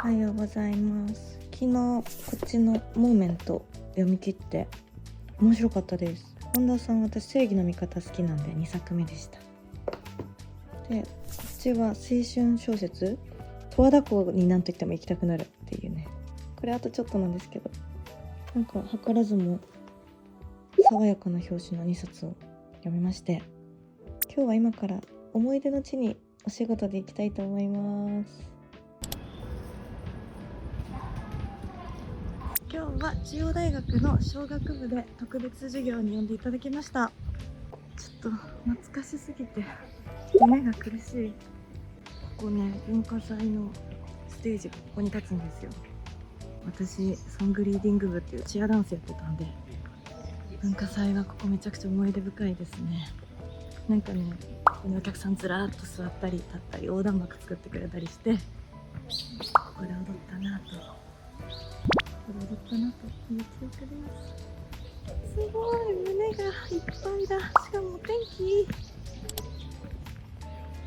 おはようございます。昨日こっちのモーメント読み切って面白かったです。本田さん、私正義の味方好きなんで2作目でした。で、こっちは青春小説、十和田湖に何と言っても行きたくなるっていうね。これあとちょっとなんですけど、なんか図らずも爽やかな表紙の2冊を読みまして、今日は今から思い出の地にお仕事で行きたいと思います。今日は中央大学の商学部で特別授業に呼んでいただきました。ちょっと懐かしすぎて胸が苦しい。ここね、文化祭のステージがここに立つんですよ。私ソングリーディング部っていうチアダンスやってたんで、文化祭はここめちゃくちゃ思い出深いですね。なんかね、ここにお客さんずらーっと座ったり立ったり横断幕作ってくれたりして、ここで踊ったなという記憶です。すごい、胸がいっぱいだ。しかも天気いい。行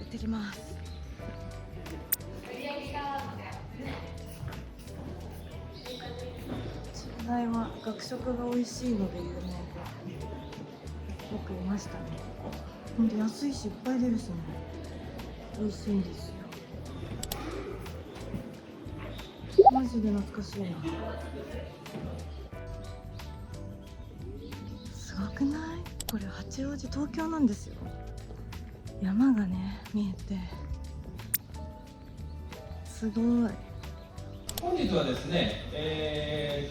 ってきます。中大は学食が美味しいので有名で、僕いましたね。ほんと安いしいっぱい出るしね、美味しいんですよ。マジで懐かしいな。すごくない？これ八王子、東京なんですよ。山がね見えてすごい。本日はですね、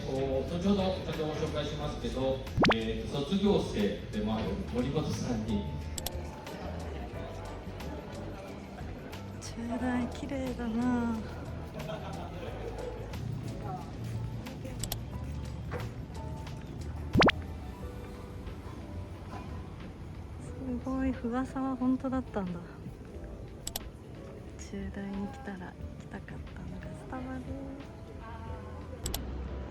後ほどご紹介しますけど、卒業生でもある森本さんに。中大綺麗だな。すごい、噂は本当だったんだ。中大に来たら行きたかったのがスタバです。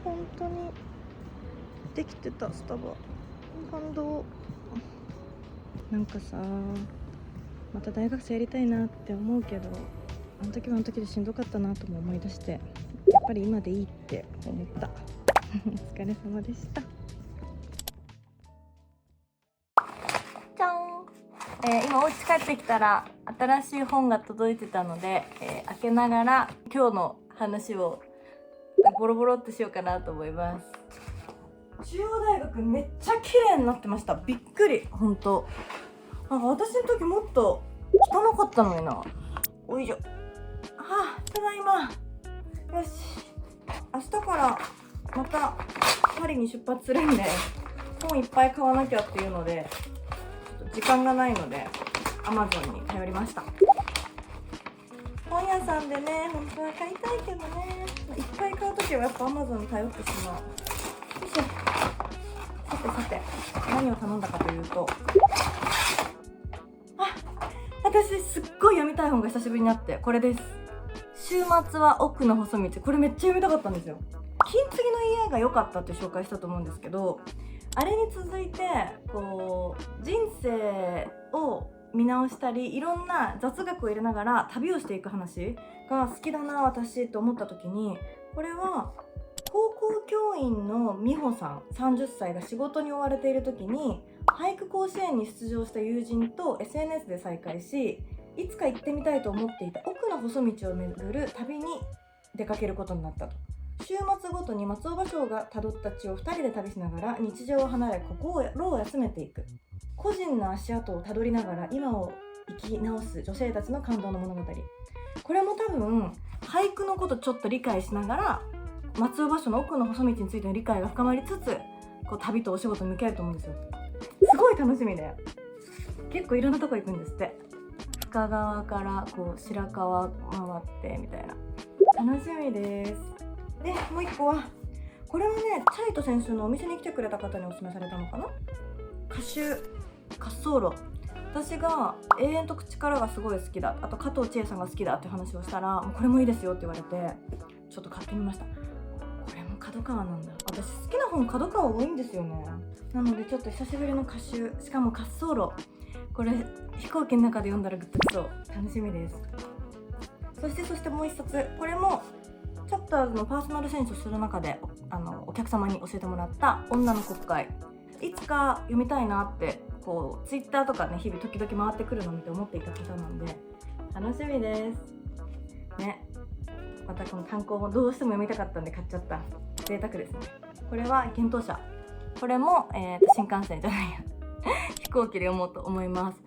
本当にできてたスタバ、感動。なんかさ、また大学生やりたいなって思うけど、あの時はあの時でしんどかったなとも思い出して、やっぱり今でいいって思ったお疲れ様でした。じゃん、今お家帰ってきたら新しい本が届いてたので、開けながら今日の話をボロボロってしようかなと思います。中央大学めっちゃ綺麗になってました。びっくり、ほんと。なんか私の時もっと汚かったのにな。おいしょ。ただいま。よし、明日からまたパリに出発するんで、本いっぱい買わなきゃっていうので、ちょっと時間がないので Amazon に頼りました。本屋さんでね、本当は買いたいけどね、いっぱい買うときはやっぱ Amazon に頼ってしまう。よいしょ。さて何を頼んだかというと、私すっごい読みたい本が久しぶりにあって、これです。週末は奥の細道。これめっちゃ読みたかったんですよ。金継ぎの家が良かったって紹介したと思うんですけど、あれに続いてこう人生を見直したり、いろんな雑学を入れながら旅をしていく話が好きだな私と思った時に、これは高校教員の美穂さん30歳が仕事に追われている時に俳句甲子園に出場した友人と SNS で再会し、いつか行ってみたいと思っていた奥の細道を巡る旅に出かけることになったと。週末ごとに松尾芭蕉がたどった地を2人で旅しながら日常を離れ心を休めていく。個人の足跡をたどりながら今を生き直す女性たちの感動の物語。これも多分俳句のことちょっと理解しながら松尾芭蕉の奥の細道についての理解が深まりつつ、こう旅とお仕事に向き合うと思うんですよ。すごい楽しみで、結構いろんなとこ行くんですって。深川からこう白川回ってみたいな。楽しみです。で、もう一個はこれはね、チャイト先週のお店に来てくれた方にお勧めされたのかな。歌集滑走路。私が永遠と力がすごい好きだ、あと加藤千恵さんが好きだって話をしたら、これもいいですよって言われてちょっと買ってみました。これも角川なんだ。私好きな本角川多いんですよね。なのでちょっと久しぶりの歌集、しかも滑走路、これ飛行機の中で読んだらグッときそう。楽しみです。そしてもう一冊、これもちッターズのパーソナル選手をする中でお客様に教えてもらった女の国会、いつか読みたいなってこうツイッターとかね日々時々回ってくるのを見て思っていた方なんで楽しみですね。またこの単行本どうしても読みたかったんで買っちゃった。贅沢ですね。これは幻冬舎、これも、新幹線じゃないや飛行機で読もうと思います。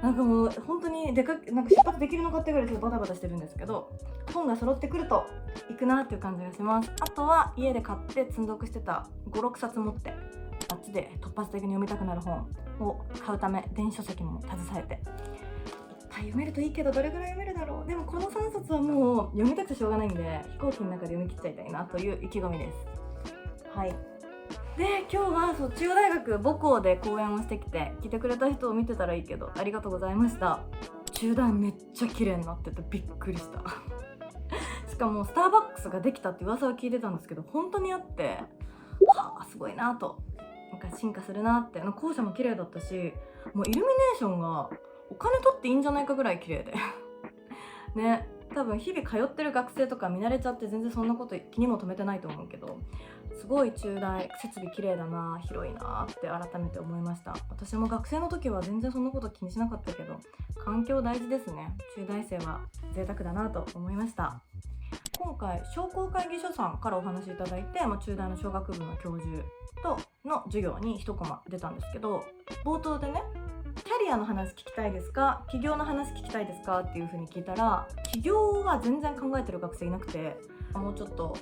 なんかもう本当になんか出発できるのかってぐらいちょっとバタバタしてるんですけど、本が揃ってくると行くなっていう感じがします。あとは家で買って積んどくしてた 5,6 冊持ってあっちで突発的に読みたくなる本を買うため電子書籍も携えていっぱい読めるといいけど、どれぐらい読めるだろう。でもこの3冊はもう読みたくてしょうがないんで飛行機の中で読み切っちゃいたいなという意気込みです。はい。で今日は中央大学母校で講演をしてきて来てくれた人を見てたらいいけどありがとうございました。中大めっちゃ綺麗になっててびっくりしたしかもスターバックスができたって噂は聞いてたんですけど本当にあって、はあすごいなと、なんか進化するなって。校舎も綺麗だったし、もうイルミネーションがお金取っていいんじゃないかぐらい綺麗でね、多分日々通ってる学生とか見慣れちゃって全然そんなこと気にも留めてないと思うけど、すごい中大設備綺麗だな、広いなって改めて思いました。私も学生の時は全然そんなこと気にしなかったけど環境大事ですね。中大生は贅沢だなと思いました。今回商工会議所さんからお話いただいて、中大の商学部の教授との授業に一コマ出たんですけど、冒頭でね、キャリアの話聞きたいですか、起業の話聞きたいですかっていう風に聞いたら、起業は全然考えてる学生いなくて、もうちょっと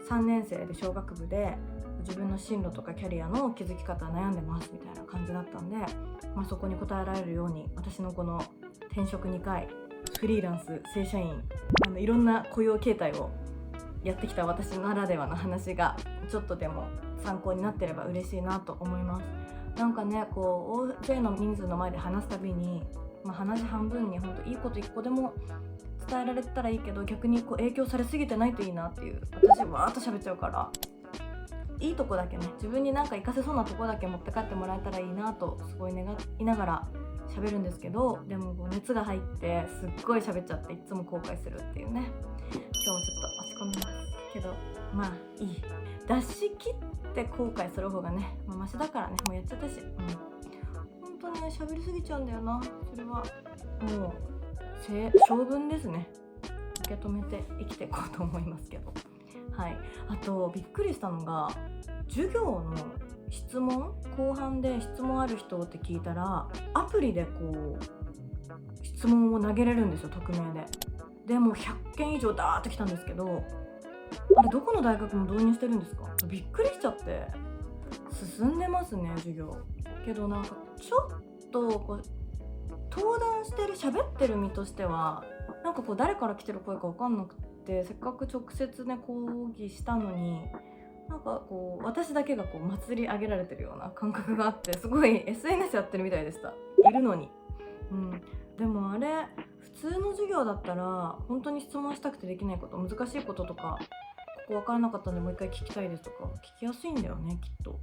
3年生で商学部で自分の進路とかキャリアの築き方悩んでますみたいな感じだったんで、そこに答えられるように私のこの転職2回フリーランス正社員いろんな雇用形態をやってきた私ならではの話がちょっとでも参考になってれば嬉しいなと思います。なんかね、こう大勢の人数の前で話すたびに、話半分に本当いいこと1個でも伝えられたらいいけど、逆にこう影響されすぎてないといいなっていう。私わーっと喋っちゃうから、いいとこだけね、自分になんか活かせそうなとこだけ持って帰ってもらえたらいいなとすごい願いながら喋るんですけど、でもこう熱が入ってすっごい喋っちゃっていつも後悔するっていうね。今日もちょっと落ち込んでますけど、いい、出し切って後悔する方がね、マシだからね、もうやっちゃったし、本当にね喋りすぎちゃうんだよな。それはもう性分ですね。受け止めて生きていこうと思いますけど。はい。あとびっくりしたのが、授業の質問後半で質問ある人って聞いたらアプリでこう質問を投げれるんですよ、匿名で。でもう100件以上ダーッと来たんですけど、あれどこの大学も導入してるんですか？びっくりしちゃって。進んでますね授業。けどなんかちょっとこう登壇してる喋ってる身としてはなんかこう誰から来てる声か分かんなくて、せっかく直接ね講義したのになんかこう私だけがこう祭り上げられてるような感覚があって、すごい SNS やってるみたいでした。いるのに。でもあれ普通の授業だったら本当に質問したくてできないこと、難しいこととか、ここ分からなかったんでもう一回聞きたいですとか聞きやすいんだよねきっと。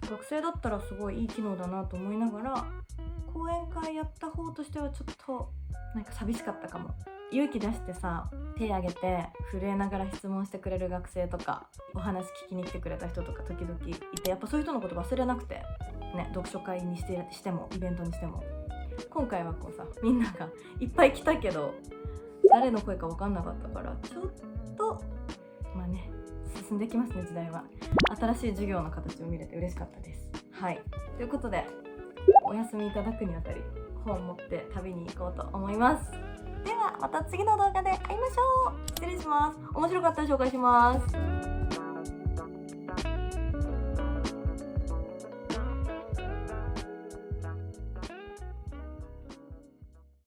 学生だったらすごいいい機能だなと思いながら、講演会やった方としてはちょっとなんか寂しかったかも。勇気出してさ、手挙げて震えながら質問してくれる学生とか、お話聞きに来てくれた人とか時々いて、やっぱそういう人のこと忘れなくてね、読書会にしてもイベントにしても。今回はこうさ、みんながいっぱい来たけど誰の声か分かんなかったから、ちょっと進んできますね時代は。新しい授業の形を見れて嬉しかったです。はい、ということでお休みいただくにあたり本を持って旅に行こうと思います。ではまた次の動画で会いましょう。失礼します。面白かったら紹介します。